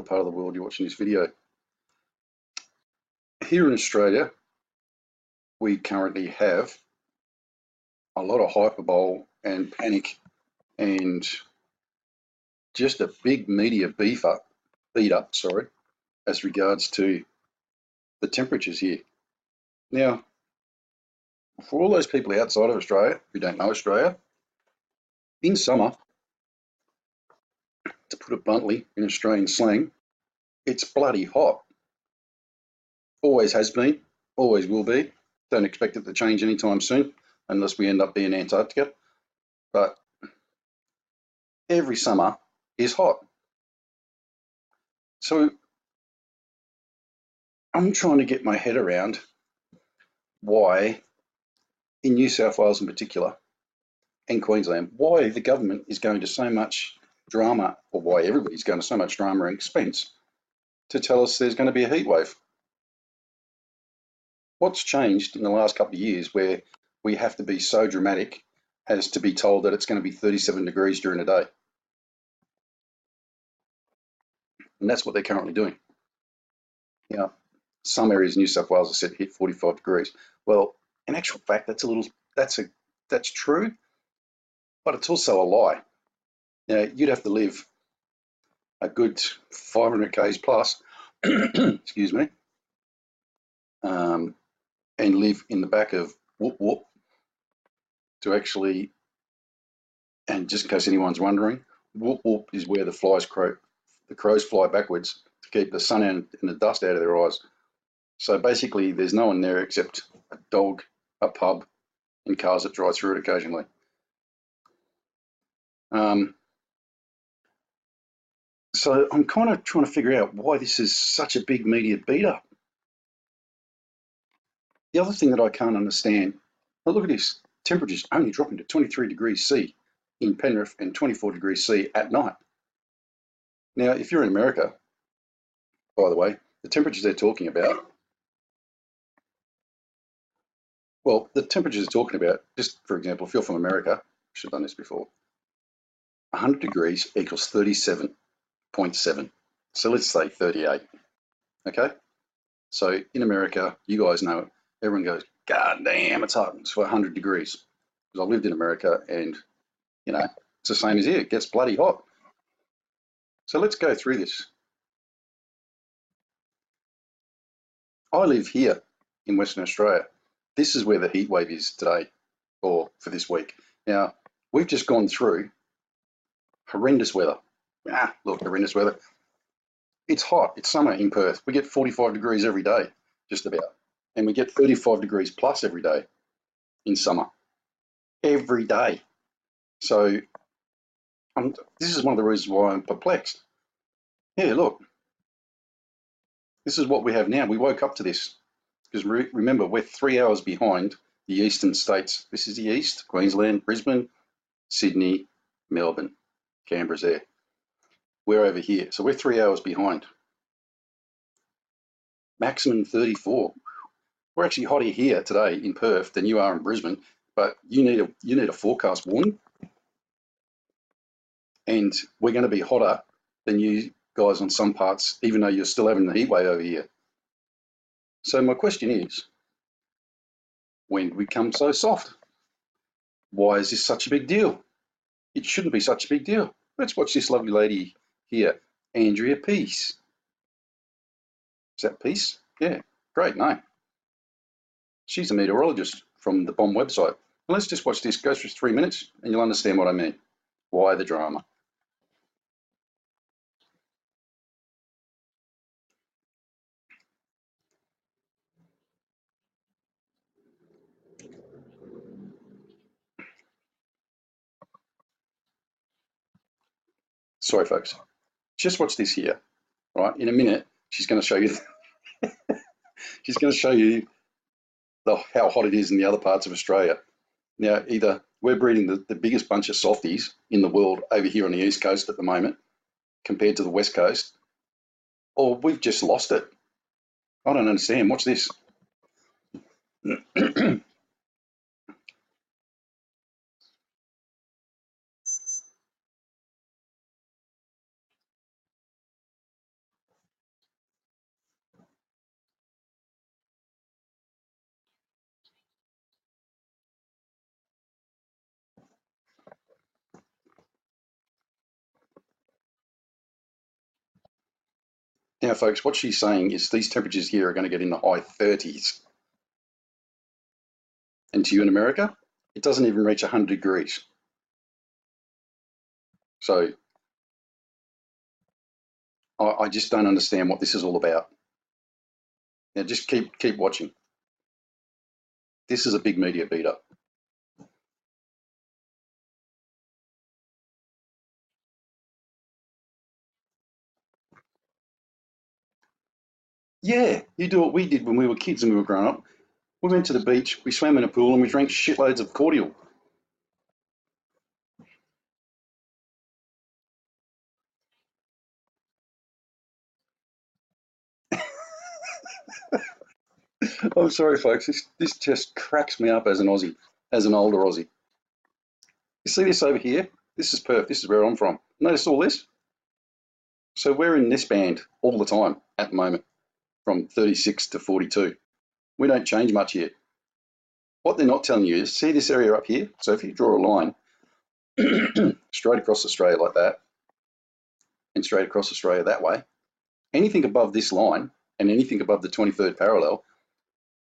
part of the world you're watching this video. Here in Australia, we currently have a lot of hyperbole and panic and just a big media beat up, as regards to the temperatures here. Now, for all those people outside of Australia who don't know Australia, in summer, to put it bluntly in Australian slang, it's bloody hot. Always has been, always will be. Don't expect it to change anytime soon unless we end up being Antarctica. But every summer is hot. So I'm trying to get my head around why, in New South Wales in particular, and Queensland, why the government is going to so much drama, or why everybody's going to so much drama and expense to tell us there's going to be a heat wave. What's changed in the last couple of years where we have to be so dramatic as to be told that it's going to be 37 degrees during the day? And that's what they're currently doing. Now, some areas in New South Wales are set to hit 45 degrees. Well, in actual fact, that's true, but it's also a lie. Now, you'd have to live a good 500 k's plus, excuse me, and live in the back of whoop whoop to actually, and just in case anyone's wondering, whoop whoop is where the crows fly backwards to keep the sun and the dust out of their eyes. So basically there's no one there except a dog, a pub, and cars that drive through it occasionally. So I'm kind of trying to figure out why this is such a big media beat up. The other thing that I can't understand, well, look at this, temperatures only dropping to 23 degrees C in Penrith and 24 degrees C at night. Now, if you're in America, by the way, the temperatures they're talking about, well, the temperatures they're talking about, just for example, if you're from America, I should have done this before, 100 degrees equals 37.7. So let's say 38, okay? So in America, you guys know it, everyone goes, God damn, it's hot, it's 100 degrees. Because I've lived in America and, you know, it's the same as here, it gets bloody hot. So let's go through this. I live here in Western Australia. This is where the heat wave is today, or for this week. Now, we've just gone through horrendous weather. Look, horrendous weather. It's hot, it's summer in Perth. We get 45 degrees every day, just about. And we get 35 degrees plus every day in summer. Every day. So this is one of the reasons why I'm perplexed. Yeah, look. This is what we have now. We woke up to this. Because remember, we're 3 hours behind the eastern states. This is the east, Queensland, Brisbane, Sydney, Melbourne, Canberra's there. We're over here. So we're 3 hours behind. Maximum 34. We're actually hotter here today in Perth than you are in Brisbane, but you need a forecast warning. And we're going to be hotter than you guys on some parts, even though you're still having the heat wave over here. So my question is, when did we become so soft? Why is this such a big deal? It shouldn't be such a big deal. Let's watch this lovely lady here, Andrea Peace. Is that Peace? Yeah, great name. She's a meteorologist from the BOM website. Well, let's just watch this. Go through 3 minutes and you'll understand what I mean. Why the drama? Sorry, folks. Just watch this here, right? In a minute, she's going to show you. She's going to show you how hot it is in the other parts of Australia. Now, either we're breeding the biggest bunch of softies in the world over here on the East Coast at the moment, compared to the West Coast, or we've just lost it. I don't understand. Watch this. Now, folks, what she's saying is these temperatures here are going to get in the high 30s. And to you in America, it doesn't even reach 100 degrees. So I just don't understand what this is all about. Now, just keep watching. This is a big media beat up. Yeah, you do what we did when we were kids and we were growing up. We went to the beach, we swam in a pool, and we drank shitloads of cordial. I'm sorry, folks. This just cracks me up as an Aussie, as an older Aussie. You see this over here? This is Perth. This is where I'm from. Notice all this? So we're in this band all the time at the moment, from 36 to 42. We don't change much here. What they're not telling you is, see this area up here? So if you draw a line straight across Australia like that, and straight across Australia that way, anything above this line and anything above the 23rd parallel,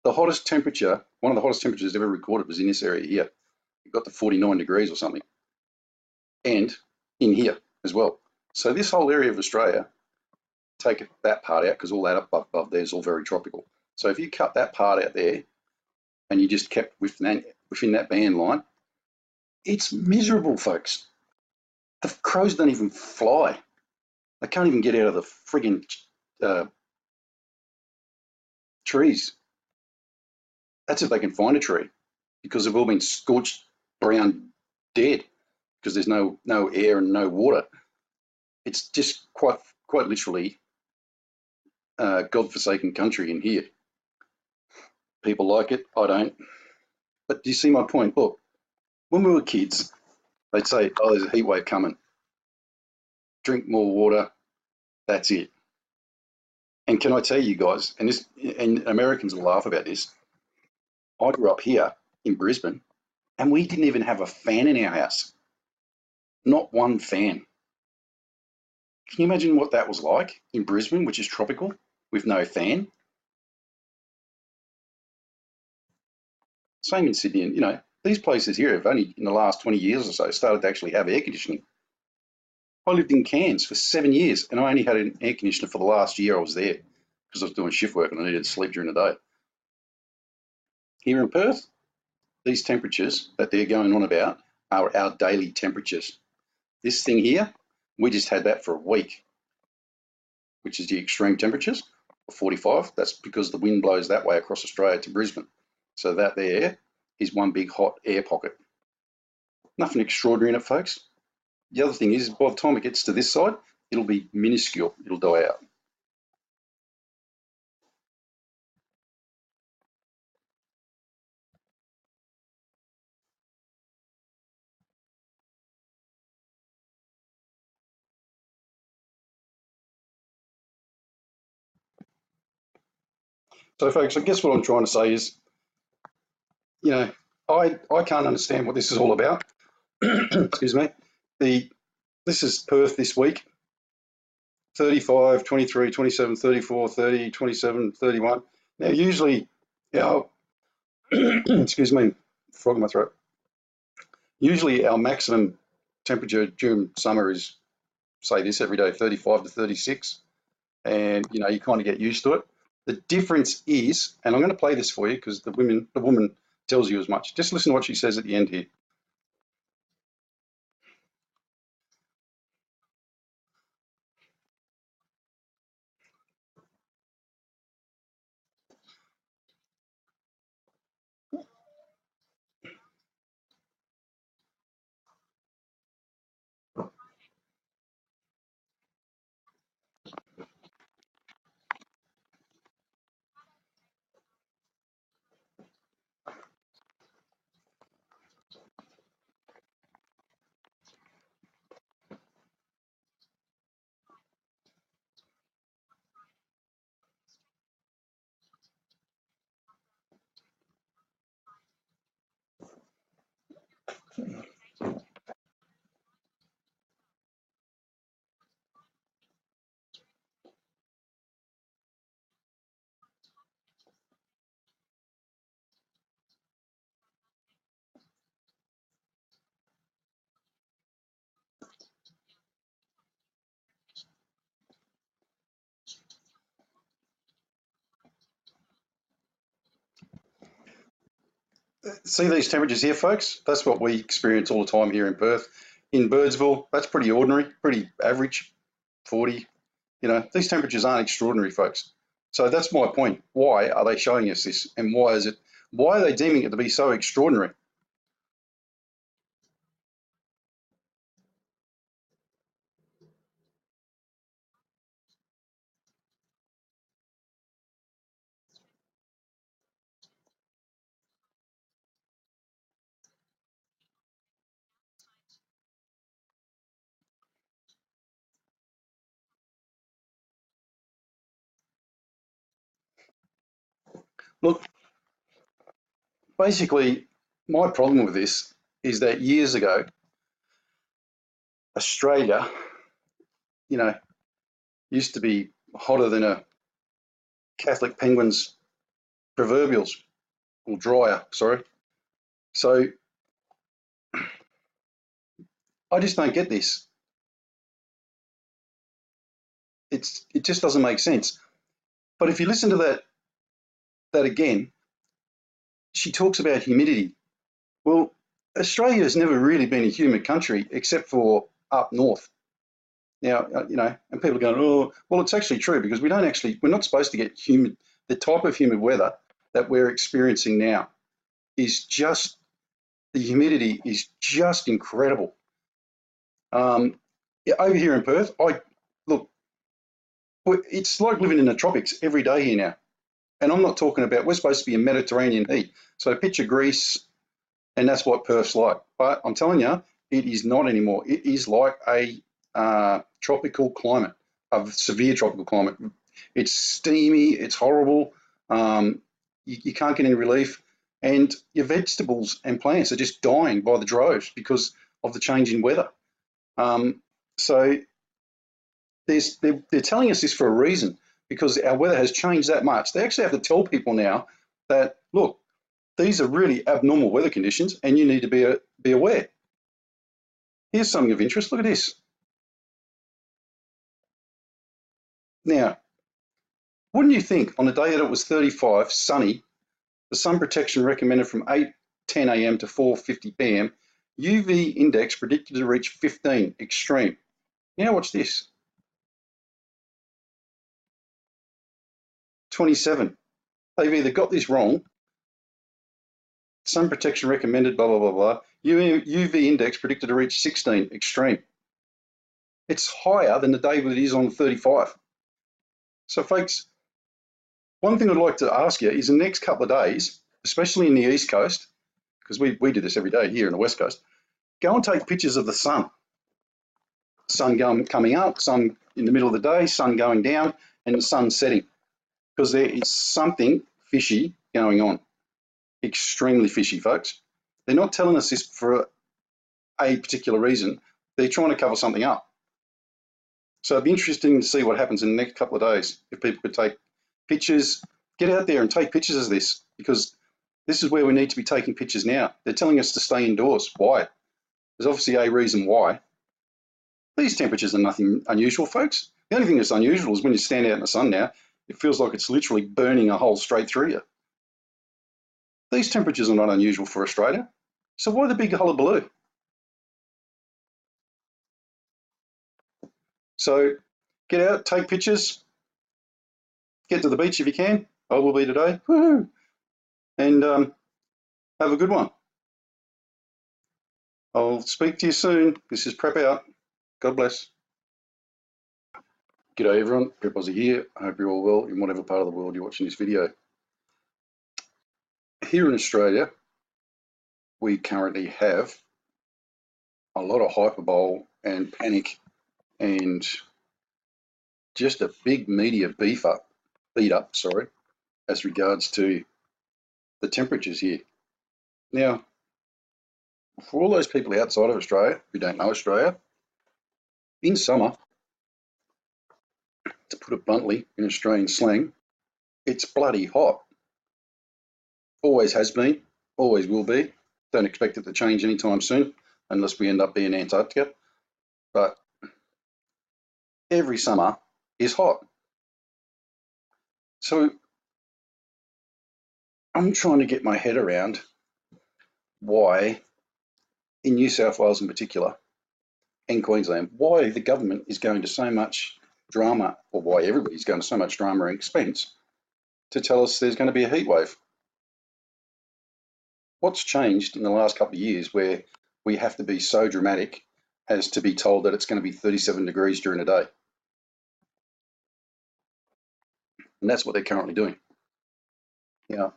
the hottest temperature, one of the hottest temperatures ever recorded was in this area here. It got to 49 degrees or something. And in here as well. So this whole area of Australia, take that part out because all that up above there is all very tropical. So if you cut that part out there and you just kept within that band line, it's miserable, folks. The crows don't even fly. They can't even get out of the friggin' trees. That's if they can find a tree, because they've all been scorched brown dead because there's no air and no water. It's just quite literally godforsaken country in here. People like it, I don't. But do you see my point? Look, when we were kids, they'd say, "Oh, there's a heat wave coming. Drink more water. That's it." And can I tell you guys, and Americans will laugh about this. I grew up here in Brisbane, and we didn't even have a fan in our house. Not one fan. Can you imagine what that was like in Brisbane, which is tropical, with no fan? Same in Sydney, and these places here have only in the last 20 years or so started to actually have air conditioning. I lived in Cairns for 7 years, and I only had an air conditioner for the last year I was there because I was doing shift work and I needed to sleep during the day. Here in Perth, these temperatures that they're going on about are our daily temperatures. This thing here, we just had that for a week, which is the extreme temperatures of 45. That's because the wind blows that way across Australia to Brisbane. So that there is one big hot air pocket. Nothing extraordinary in it, folks. The other thing is, by the time it gets to this side, it'll be minuscule. It'll die out. So, folks, I guess what I'm trying to say is, I can't understand what this is all about. Excuse me. This is Perth this week. 35, 23, 27, 34, 30, 27, 31. Now, usually, excuse me, frog in my throat. Usually, our maximum temperature during summer is, say this every day, 35 to 36. And, you kind of get used to it. The difference is, and I'm going to play this for you because the woman tells you as much. Just listen to what she says at the end here. See these temperatures here, folks? That's what we experience all the time here in Perth. In Birdsville, that's pretty ordinary, pretty average, 40. You know, these temperatures aren't extraordinary, folks. So that's my point. Why are they showing us this? And why are they deeming it to be so extraordinary? Look, basically, my problem with this is that years ago, Australia, you know, used to be hotter than a Catholic penguin's proverbials, or drier, sorry. So I just don't get this. It just doesn't make sense. But if you listen to that again, she talks about humidity. Well, Australia has never really been a humid country except for up north. Now, you know, and people are going, oh, well, it's actually true because we're not supposed to get humid. The type of humid weather that we're experiencing now is just, the humidity is just incredible. Yeah, over here in Perth, look, it's like living in the tropics every day here now. And I'm not talking about, we're supposed to be in Mediterranean heat. So picture Greece, and that's what Perth's like. But I'm telling you, it is not anymore. It is like a tropical climate, a severe tropical climate. It's steamy, it's horrible. You can't get any relief. And your vegetables and plants are just dying by the droves because of the change in weather. So they're telling us this for a reason because our weather has changed that much. They actually have to tell people now that, look, these are really abnormal weather conditions and you need to be aware. Here's something of interest. Look at this. Now, wouldn't you think on a day that it was 35, sunny, the sun protection recommended from 8:10 a.m. to 4:50 p.m., UV index predicted to reach 15, extreme. Now watch this. 27. They've either got this wrong, sun protection recommended, blah, blah, blah, blah. UV index predicted to reach 16, extreme. It's higher than the day that it is on 35. So, folks, one thing I'd like to ask you is in the next couple of days, especially in the East Coast, because we do this every day here in the West Coast, go and take pictures of the sun. Sun coming up, sun in the middle of the day, sun going down, and the sun setting. Because there is something fishy going on. Extremely fishy, folks. They're not telling us this for a particular reason. They're trying to cover something up. So it'd be interesting to see what happens in the next couple of days. If people could take pictures, get out there and take pictures of this, because this is where we need to be taking pictures now. They're telling us to stay indoors. Why? There's obviously a reason why. These temperatures are nothing unusual, folks. The only thing that's unusual is when you stand out in the sun now, it feels like it's literally burning a hole straight through you. These temperatures are not unusual for Australia. So why the big hullabaloo? So get out, take pictures, get to the beach if you can. I will be today. Woohoo! And have a good one. I'll speak to you soon. This is Prep Out. God bless. G'day everyone, Prep Aussie here. I hope you're all well in whatever part of the world you're watching this video. Here in Australia, we currently have a lot of hyperbole and panic and just a big media beat up, as regards to the temperatures here. Now, for all those people outside of Australia who don't know Australia, in summer, to put it bluntly in Australian slang, it's bloody hot. Always has been, always will be. Don't expect it to change anytime soon unless we end up being Antarctica. But every summer is hot. So I'm trying to get my head around why, in New South Wales in particular, and Queensland, why the government is going to so much drama, or why everybody's going to so much drama and expense to tell us there's going to be a heat wave. What's changed in the last couple of years where we have to be so dramatic as to be told that it's going to be 37 degrees during the day? And that's what they're currently doing. You know,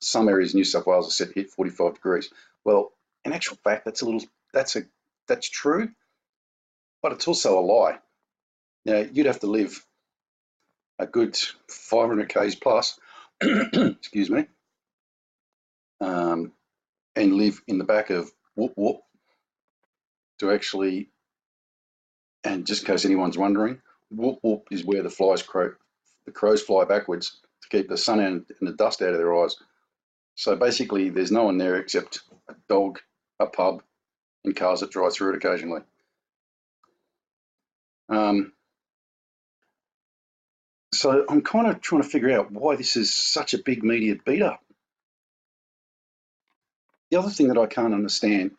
some areas in New South Wales are set to hit 45 degrees. Well, in actual fact, that's true, but it's also a lie. Now, you'd have to live a good 500 k's plus, excuse me, and live in the back of whoop whoop to actually, and just in case anyone's wondering, whoop whoop is where the crows fly backwards to keep the sun and the dust out of their eyes. So basically, there's no one there except a dog, a pub, and cars that drive through it occasionally. So I'm kind of trying to figure out why this is such a big media beat up. The other thing that I can't understand